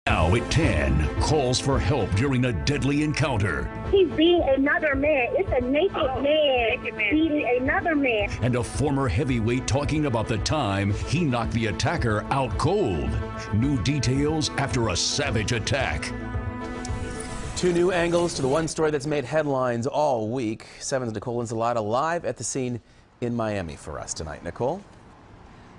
Now at 10, calls for help during a deadly encounter. He's beating another man. It's a naked man beating another man. And a former heavyweight talking about the time he knocked the attacker out cold. New details after a savage attack. Two new angles to the one story that's made headlines all week. 7's Nicole Insalata live at the scene in Miami for us tonight. Nicole?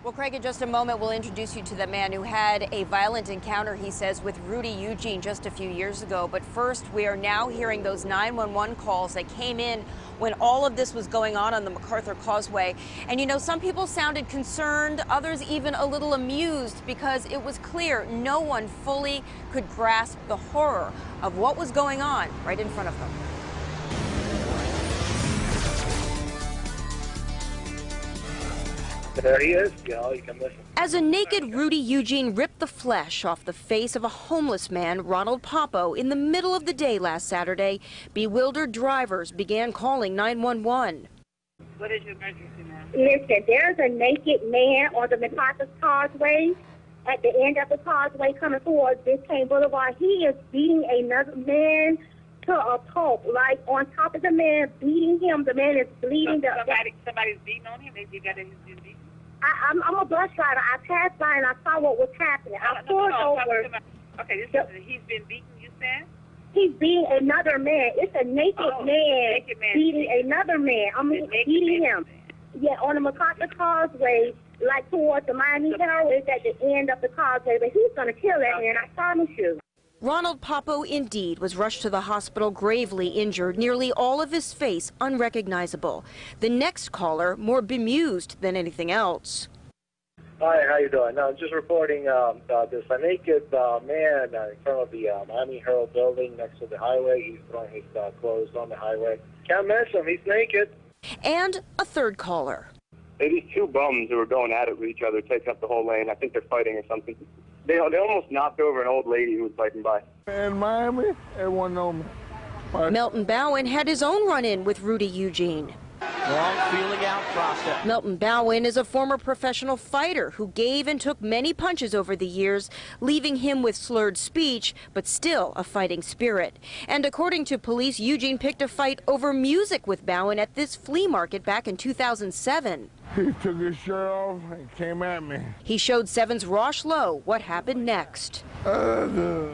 Well, Craig, in just a moment, we'll introduce you to the man who had a violent encounter, he says, with Rudy Eugene just a few years ago. But first, we are now hearing those 911 calls that came in when all of this was going on the MacArthur Causeway. And, you know, some people sounded concerned, others even a little amused, because it was clear no one fully could grasp the horror of what was going on right in front of them. There he is, y'all. You can listen. As a naked Rudy Eugene ripped the flesh off the face of a homeless man, Ronald Popo, in the middle of the day last Saturday, bewildered drivers began calling 911. What is your emergency, ma'am? Listen, there's a naked man on the MacArthur Causeway. At the end of the causeway coming towards Biscayne Boulevard, he is beating another man to a pulp, like on top of the man, beating him. The man is bleeding. Somebody's beating on him? They got his beating? I'm a bus driver. I passed by and I saw what was happening. I pulled over. Okay, he's been beaten, you said? He's beating another man. It's a naked man beating another man. I mean, beating him. Yeah, on the MacArthur Causeway, like towards the Miami Herald, is at the end of the causeway. But he's going to kill that man, I promise you. Ronald Popo indeed was rushed to the hospital gravely injured, nearly all of his face unrecognizable. The next caller more bemused than anything else. Hi, how you doing? No, I'm just reporting there's a naked man in front of the Miami Herald building next to the highway. He's throwing his clothes on the highway. Can't miss him. He's naked. And a third caller. These two bums who were going at it with each other, taking up the whole lane. I think they're fighting or something. They almost knocked over an old lady who was fighting by. In Miami, everyone knows me. Melton Bowen had his own run-in with Rudy Eugene. Long feeling out process. Melton Bowen is a former professional fighter who gave and took many punches over the years, leaving him with slurred speech, but still a fighting spirit. And according to police, Eugene picked a fight over music with Bowen at this flea market back in 2007. He took his shirt off and came at me. He showed 7's Rosh Lowe what happened next. And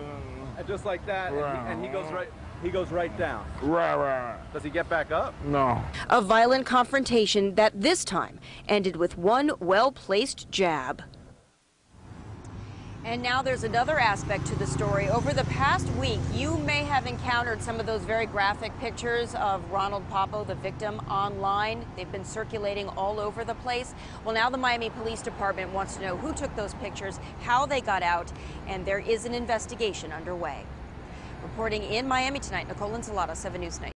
just like that, and he goes right down. Right. Does he get back up? No. A violent confrontation that this time ended with one well-placed jab. And now there's another aspect to the story. Over the past week, you may have encountered some of those very graphic pictures of Ronald Popo, the victim, online. They've been circulating all over the place. Well, now the Miami Police Department wants to know who took those pictures, how they got out, and there is an investigation underway. Reporting in Miami tonight, Nicole Insalata, 7 News Night.